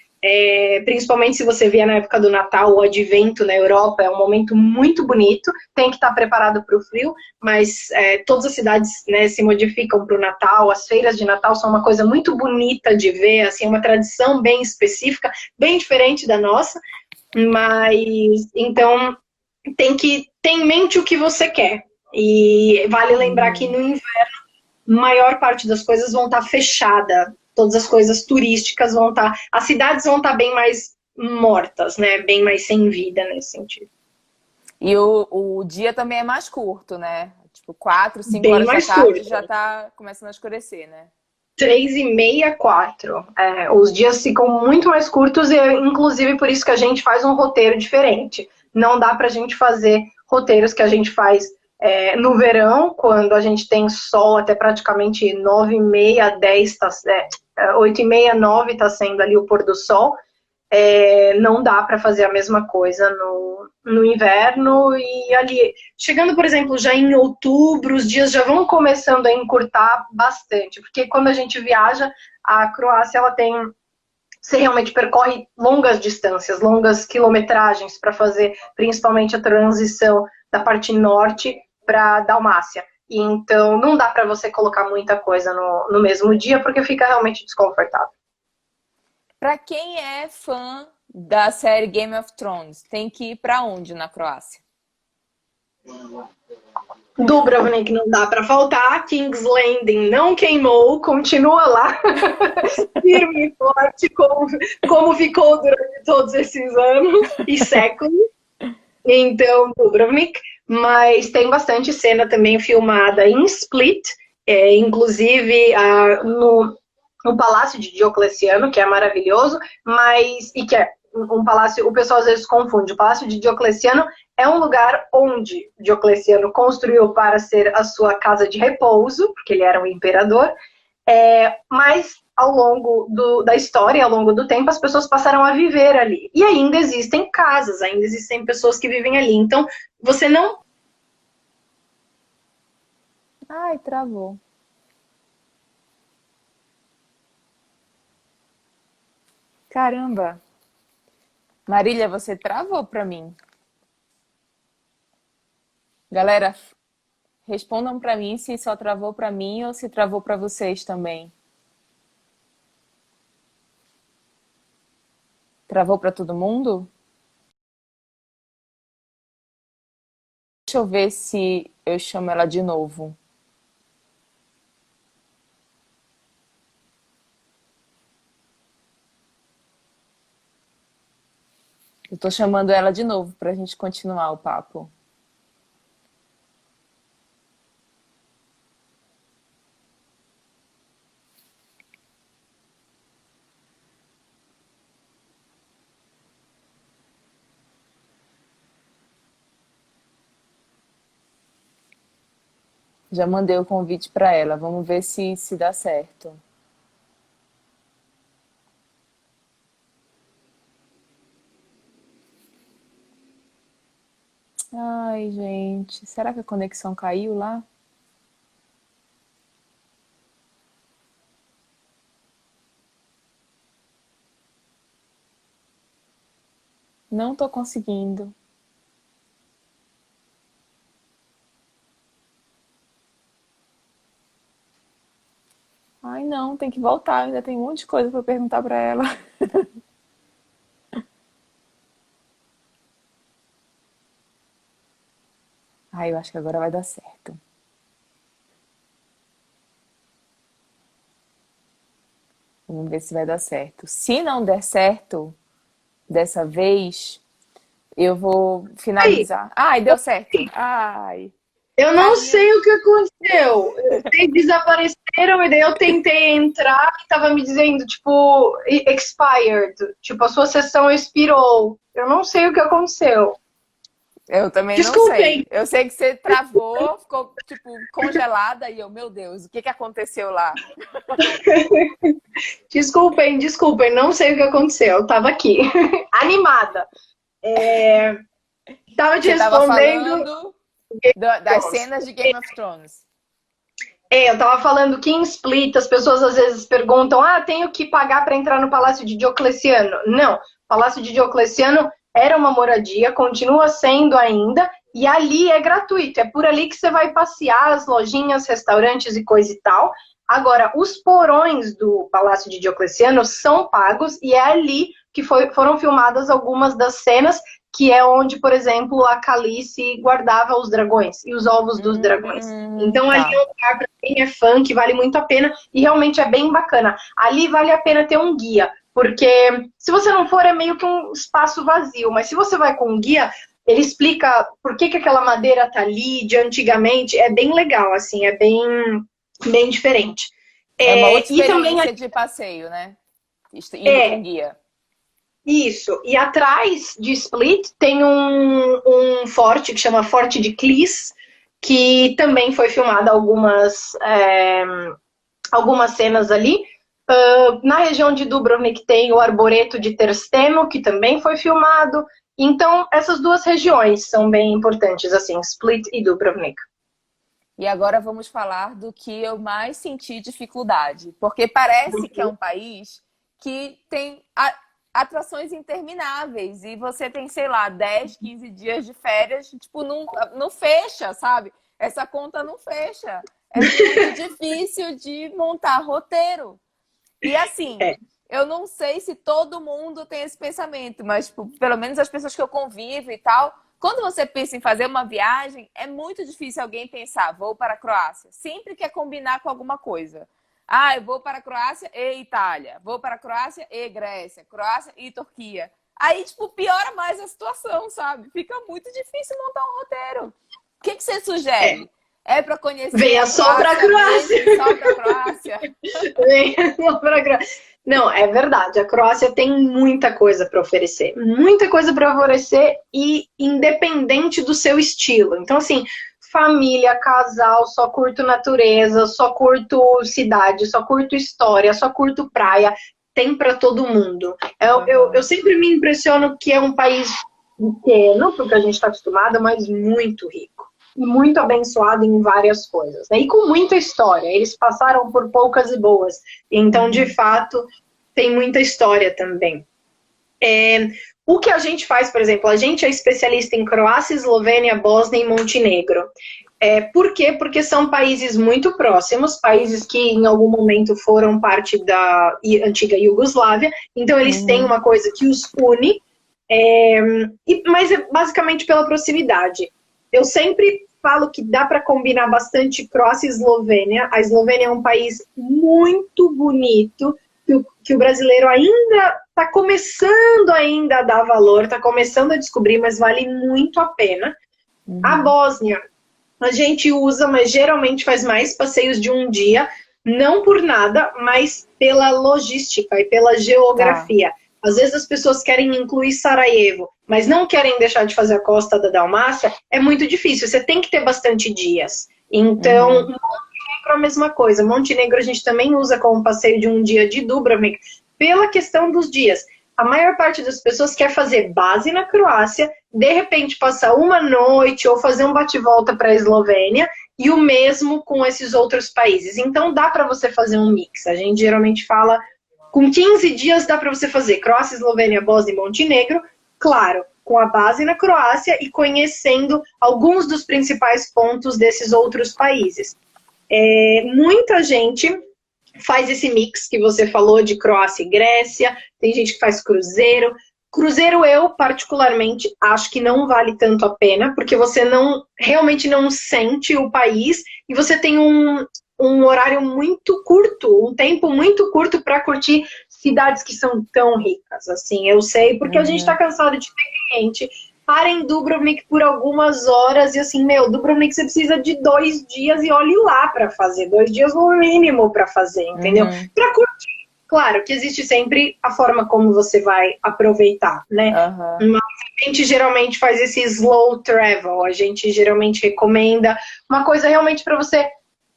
Principalmente se você vier na época do Natal, o advento na Europa é um momento muito bonito, tem que estar preparado para o frio, mas todas as cidades, né, se modificam para o Natal, as feiras de Natal são uma coisa muito bonita de ver, assim, uma tradição bem específica, bem diferente da nossa, mas então tem que ter em mente o que você quer, e vale lembrar que no inverno, maior parte das coisas vão estar fechada. Todas as coisas turísticas vão estar... As cidades vão estar bem mais mortas, né? Bem mais sem vida nesse sentido. E o dia também é mais curto, né? Tipo, 4, 5 Bem horas da mais tarde curto. já tá começando a escurecer, né? 3:30, 4. Os dias ficam muito mais curtos e, inclusive, por isso que a gente faz um roteiro diferente. Não dá pra gente fazer roteiros que a gente faz no verão, quando a gente tem sol até praticamente 9:30, 10, 8:30, 9 tá sendo ali o pôr do sol. Não dá para fazer a mesma coisa no inverno e ali, chegando, por exemplo, já em outubro, os dias já vão começando a encurtar bastante, porque quando a gente viaja, a Croácia, ela tem, você realmente percorre longas distâncias, longas quilometragens para fazer, principalmente a transição da parte norte para Dalmácia. E então, não dá para você colocar muita coisa no mesmo dia, porque fica realmente desconfortável. Pra quem é fã da série Game of Thrones, tem que ir pra onde na Croácia? Dubrovnik não dá para faltar, King's Landing não queimou, continua lá, firme e forte, como ficou durante todos esses anos e séculos. Então, Dubrovnik, mas tem bastante cena também filmada em Split, inclusive no Palácio de Diocleciano, que é maravilhoso, mas e que é um palácio, o pessoal às vezes confunde. O Palácio de Diocleciano é um lugar onde Diocleciano construiu para ser a sua casa de repouso, porque ele era um imperador, mas ao longo da história, ao longo do tempo, as pessoas passaram a viver ali. E ainda existem casas, ainda existem pessoas que vivem ali. Então, você não... Ai, travou. Caramba. Marília, você travou pra mim. Galera, respondam pra mim se só travou pra mim ou se travou pra vocês também. Travou pra todo mundo? Deixa eu ver se eu chamo ela de novo. Eu tô chamando ela de novo pra gente continuar o papo. Já mandei o convite pra ela. Vamos ver se dá certo. Ai, gente. Será que a conexão caiu lá? Não tô conseguindo. Ai, não, tem que voltar. Ainda tem um monte de coisa pra perguntar pra ela. Ai, eu acho que agora vai dar certo. Vamos ver se vai dar certo. Se não der certo dessa vez, eu vou Aí, finalizar. Ai, deu certo. Ai, eu não caiu. sei o que aconteceu. Eles desapareceram e daí eu tentei entrar e tava me dizendo, tipo, expired. Tipo, a sua sessão expirou. Eu não sei o que aconteceu. Eu também não Desculpem, sei. Eu sei que você travou, ficou, tipo, congelada e eu, meu Deus, o que que aconteceu lá? desculpem, não sei o que aconteceu. Eu tava aqui, animada. Tava te Você estava respondendo. falando das cenas de Game of Thrones. Eu tava falando que em Split as pessoas às vezes perguntam: tenho que pagar para entrar no Palácio de Diocleciano? Não, o Palácio de Diocleciano era uma moradia, continua sendo ainda, e ali é gratuito, é por ali que você vai passear, as lojinhas, restaurantes e coisa e tal. Agora, os porões do Palácio de Diocleciano são pagos e é ali que foram filmadas algumas das cenas, que é onde, por exemplo, a Khaleesi guardava os dragões e os ovos dos dragões. Então ali é Tá. um lugar para quem é fã que vale muito a pena e realmente é bem bacana. Ali vale a pena ter um guia, porque se você não for, é meio que um espaço vazio, mas se você vai com um guia, ele explica por que aquela madeira tá ali de antigamente, é bem legal, assim, é bem diferente. É uma outra E também experiência de passeio, né? Indo com é guia. isso. E atrás de Split tem um forte que chama Forte de Clis, que também foi filmado algumas cenas ali. Na região de Dubrovnik tem o Arboreto de Tersteno, que também foi filmado. Então, essas duas regiões são bem importantes, assim, Split e Dubrovnik. E agora vamos falar do que eu mais senti dificuldade, porque parece que é um país que tem atrações intermináveis e você tem, sei lá, 10, 15 dias de férias, tipo, não fecha, sabe? Essa conta não fecha. É muito difícil de montar roteiro. E assim, eu não sei se todo mundo tem esse pensamento, mas tipo, pelo menos as pessoas que eu convivo e tal, quando você pensa em fazer uma viagem, é muito difícil alguém pensar, vou para a Croácia. Sempre quer combinar com alguma coisa. Ah, eu vou para a Croácia e Itália. Vou para a Croácia e Grécia. Croácia e Turquia. Aí, tipo, piora mais a situação, sabe? Fica muito difícil montar um roteiro. O que você sugere? É para conhecer Venha só para a Croácia. mesmo, só para a Croácia? Venha só para a Croácia. Não, é verdade. A Croácia tem muita coisa para oferecer. Muita coisa para oferecer e independente do seu estilo. Então, assim, família, casal, só curto natureza, só curto cidade, só curto história, só curto praia. Tem para todo mundo. Eu sempre me impressiono que é um país pequeno, porque a gente está acostumado, mas muito rico. E muito abençoado em várias coisas, né? E com muita história. Eles passaram por poucas e boas. Então, de fato, tem muita história também. O que a gente faz, por exemplo, a gente é especialista em Croácia, Eslovênia, Bósnia e Montenegro. Por quê? Porque são países muito próximos, países que em algum momento foram parte da antiga Iugoslávia. Então, eles têm uma coisa que os une, mas é basicamente pela proximidade. Eu sempre falo que dá para combinar bastante Croácia e Eslovênia. A Eslovênia é um país muito bonito, que o brasileiro ainda está começando a dar valor, está começando a descobrir, mas vale muito a pena. A Bósnia, a gente usa, mas geralmente faz mais passeios de um dia, não por nada, mas pela logística e pela geografia. Às vezes as pessoas querem incluir Sarajevo, mas não querem deixar de fazer a costa da Dalmácia, é muito difícil, você tem que ter bastante dias. Então, Montenegro é a mesma coisa. Montenegro a gente também usa como passeio de um dia de Dubrovnik, pela questão dos dias. A maior parte das pessoas quer fazer base na Croácia, de repente passar uma noite ou fazer um bate-volta para a Eslovênia, e o mesmo com esses outros países. Então dá para você fazer um mix. A gente geralmente fala... Com 15 dias dá para você fazer Croácia, Eslovênia, Bósnia e Montenegro, claro, com a base na Croácia e conhecendo alguns dos principais pontos desses outros países. Muita gente faz esse mix que você falou de Croácia e Grécia, tem gente que faz cruzeiro. Cruzeiro eu, particularmente, acho que não vale tanto a pena, porque você realmente não sente o país e você tem um horário muito curto, um tempo muito curto para curtir cidades que são tão ricas, assim, eu sei, porque a gente está cansado de ter cliente. Para em Dubrovnik por algumas horas e assim, Dubrovnik você precisa de 2 dias e olhe lá para fazer, 2 dias no mínimo para fazer, entendeu? Para curtir. Claro que existe sempre a forma como você vai aproveitar, né? Mas a gente geralmente faz esse slow travel, a gente geralmente recomenda uma coisa realmente para você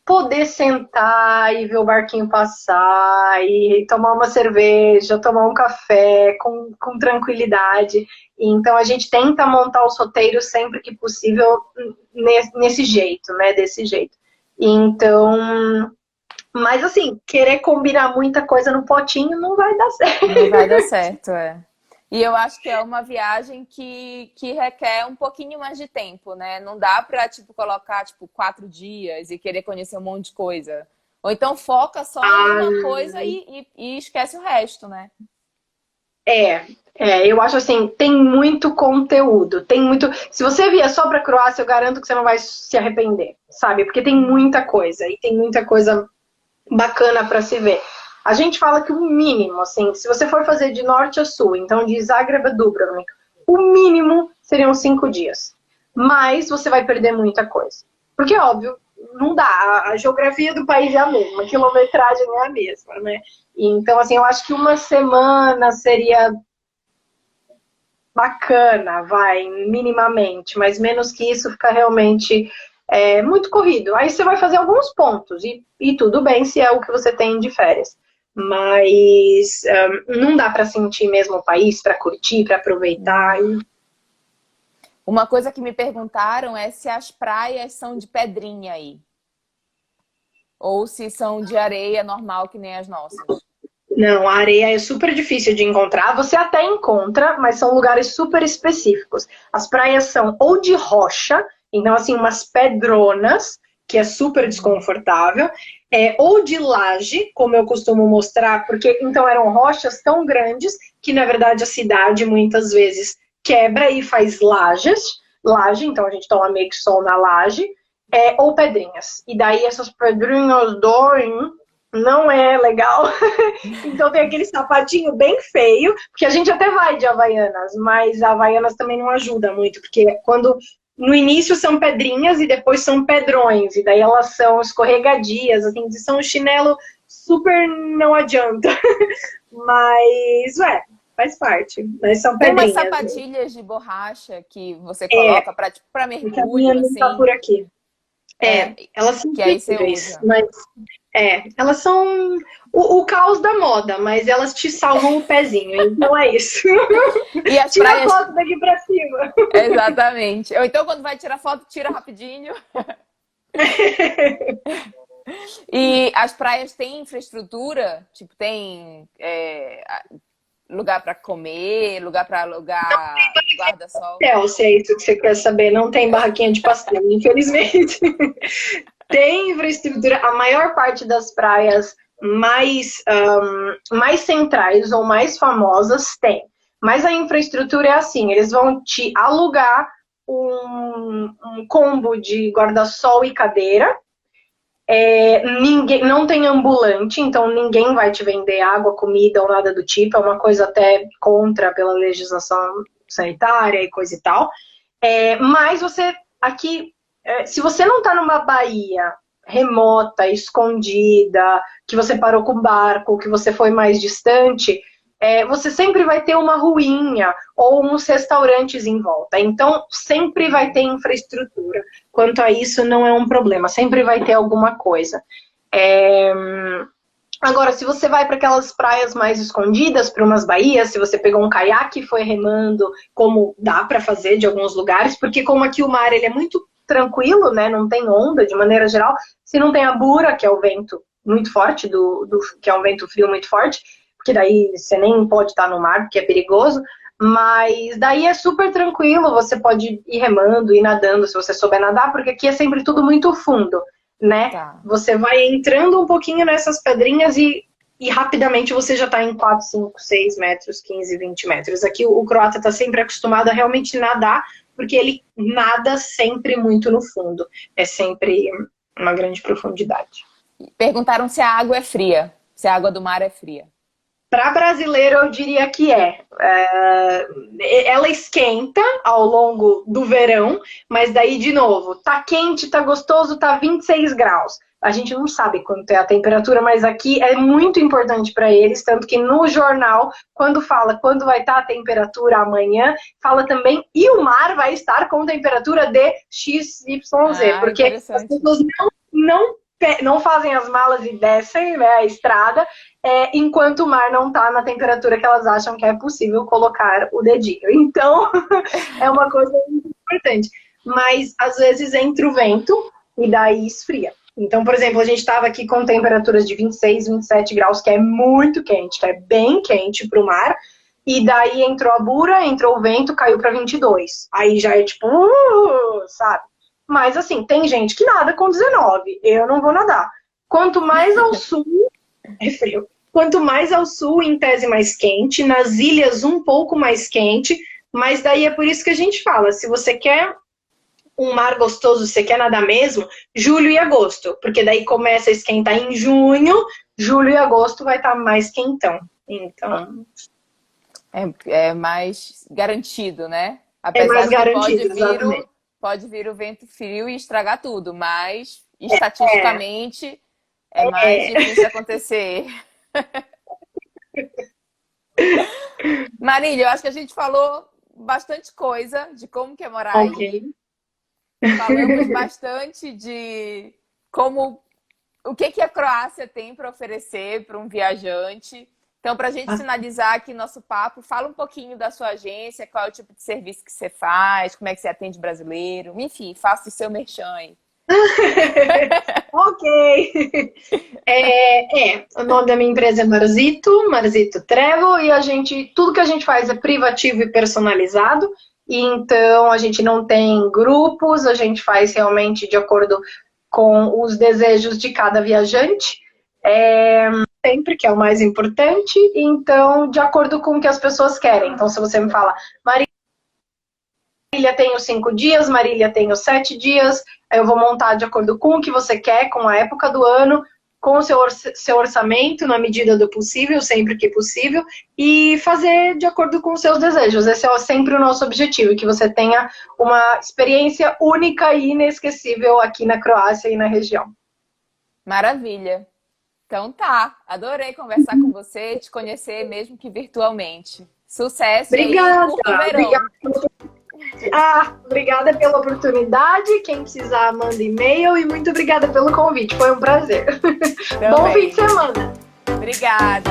poder sentar e ver o barquinho passar, e tomar uma cerveja, tomar um café com tranquilidade. Então a gente tenta montar os roteiros sempre que possível nesse jeito, né? Desse jeito. Então, mas assim, querer combinar muita coisa no potinho não vai dar certo. Não vai dar certo, E eu acho que é uma viagem que requer um pouquinho mais de tempo, né? Não dá pra, colocar, 4 dias e querer conhecer um monte de coisa. Ou então foca só em uma coisa e esquece o resto, né? Eu acho assim, tem muito conteúdo, tem muito... Se você vier só pra Croácia, eu garanto que você não vai se arrepender, sabe? Porque tem muita coisa, e tem muita coisa bacana pra se ver. A gente fala que o mínimo, assim, se você for fazer de norte a sul, então de Zagreb a Dubrovnik, o mínimo seriam 5 dias. Mas você vai perder muita coisa. Porque, óbvio, não dá. A geografia do país é a mesma, a quilometragem é a mesma, né? Então, assim, eu acho que uma semana seria bacana, vai, minimamente, mas menos que isso fica realmente muito corrido. Aí você vai fazer alguns pontos, e tudo bem se é o que você tem de férias. Mas não dá para sentir mesmo o país, para curtir, para aproveitar. Uma coisa que me perguntaram é se as praias são de pedrinha aí. Ou se são de areia normal, que nem as nossas. Não, a areia é super difícil de encontrar. Você até encontra, mas são lugares super específicos. As praias são ou de rocha, então assim, umas pedronas, que é super desconfortável, ou de laje, como eu costumo mostrar, porque então eram rochas tão grandes que, na verdade, a cidade muitas vezes quebra e faz laje, então a gente toma meio que sol na laje, ou pedrinhas. E daí essas pedrinhas doem, não é legal. Então tem aquele sapatinho bem feio, porque a gente até vai de Havaianas, mas a Havaianas também não ajuda muito, porque quando no início são pedrinhas e depois são pedrões, e daí elas são escorregadias, assim, são um chinelo super não adianta. Mas, faz parte. Mas são Tem umas pedrinhas. sapatilhas de borracha que você coloca para Porque a minha mergulho, não tá assim. por aqui. Elas são Que aí você incríveis, usa. mas elas são o caos da moda, mas elas te salvam o pezinho, então é isso. E as Tira a praias. foto daqui pra cima. Exatamente. Ou então, quando vai tirar foto, tira rapidinho. E as praias têm infraestrutura? Tipo, tem lugar para comer, lugar para alugar guarda-sol? Se é isso que você quer saber, não tem barraquinha de pastel, infelizmente. Tem infraestrutura, a maior parte das praias mais centrais ou mais famosas tem. Mas a infraestrutura é assim, eles vão te alugar um combo de guarda-sol e cadeira. Ninguém, não tem ambulante, então ninguém vai te vender água, comida ou nada do tipo. É uma coisa até contra pela legislação sanitária e coisa e tal. Mas você, aqui, se você não está numa baía remota, escondida, que você parou com o barco, que você foi mais distante, você sempre vai ter uma ruinha ou uns restaurantes em volta. Então, sempre vai ter infraestrutura. Quanto a isso, não é um problema. Sempre vai ter alguma coisa. Agora, se você vai para aquelas praias mais escondidas, para umas baías, se você pegou um caiaque e foi remando, como dá para fazer de alguns lugares, porque como aqui o mar ele é muito tranquilo, né? Não tem onda de maneira geral. Se não tem a bura, que é o vento muito forte, que é um vento frio muito forte, porque daí você nem pode estar no mar, porque é perigoso. Mas daí é super tranquilo, você pode ir remando, ir nadando, se você souber nadar, porque aqui é sempre tudo muito fundo, né? Tá. Você vai entrando um pouquinho nessas pedrinhas e rapidamente você já está em 4, 5, 6 metros, 15, 20 metros. Aqui o croata está sempre acostumado a realmente nadar, porque ele nada sempre muito no fundo. É sempre uma grande profundidade. Perguntaram se a água é fria, se a água do mar é fria. Para brasileiro, eu diria que ela esquenta ao longo do verão, mas daí, de novo, tá quente, tá gostoso, tá 26 graus. A gente não sabe quanto é a temperatura, mas aqui é muito importante para eles, tanto que no jornal, quando fala quando vai estar a temperatura amanhã, fala também, e o mar vai estar com temperatura de XYZ, porque as pessoas não fazem as malas e descem, né, a estrada, enquanto o mar não está na temperatura que elas acham que é possível colocar o dedinho. Então, é uma coisa muito importante. Mas, às vezes, entra o vento e daí esfria. Então, por exemplo, a gente estava aqui com temperaturas de 26, 27 graus, que é muito quente, que é bem quente para o mar. E daí entrou a bura, entrou o vento, caiu para 22. Aí já é tipo, sabe? Mas, assim, tem gente que nada com 19. Eu não vou nadar. Quanto mais ao sul, é frio. Quanto mais ao sul, em tese mais quente. Nas ilhas, um pouco mais quente. Mas daí é por isso que a gente fala. Se você quer um mar gostoso, você quer nadar mesmo, julho e agosto. Porque daí começa a esquentar em junho, julho e agosto vai estar mais quentão. Então, É mais garantido, né? é Apesar mais de que garantido, exatamente. pode vir o vento frio e estragar tudo, mas estatisticamente é mais difícil acontecer. Marília, eu acho que a gente falou bastante coisa de como que é morar aí. Ok. Falamos bastante de como o que que a Croácia tem para oferecer para um viajante. Então, para a gente finalizar aqui nosso papo, fala um pouquinho da sua agência, qual é o tipo de serviço que você faz, como é que você atende brasileiro, enfim, faça o seu merchan aí. Ok. O nome da minha empresa é Marzito Travel, e tudo que a gente faz é privativo e personalizado. E então a gente não tem grupos, a gente faz realmente de acordo com os desejos de cada viajante. Sempre, que é o mais importante, então, de acordo com o que as pessoas querem. Então, se você me fala, Marília, tenho 5 dias, Marília, tenho 7 dias, eu vou montar de acordo com o que você quer, com a época do ano, com o seu orçamento, na medida do possível, sempre que possível, e fazer de acordo com os seus desejos. Esse é sempre o nosso objetivo, que você tenha uma experiência única e inesquecível aqui na Croácia e na região. Maravilha. Então tá, adorei conversar com você, te conhecer mesmo que virtualmente. Sucesso Obrigada, aí, curta o verão. Obrigada pela oportunidade. Quem precisar, manda e-mail, e muito obrigada pelo convite. Foi um prazer. Também. Bom fim de semana. Obrigada.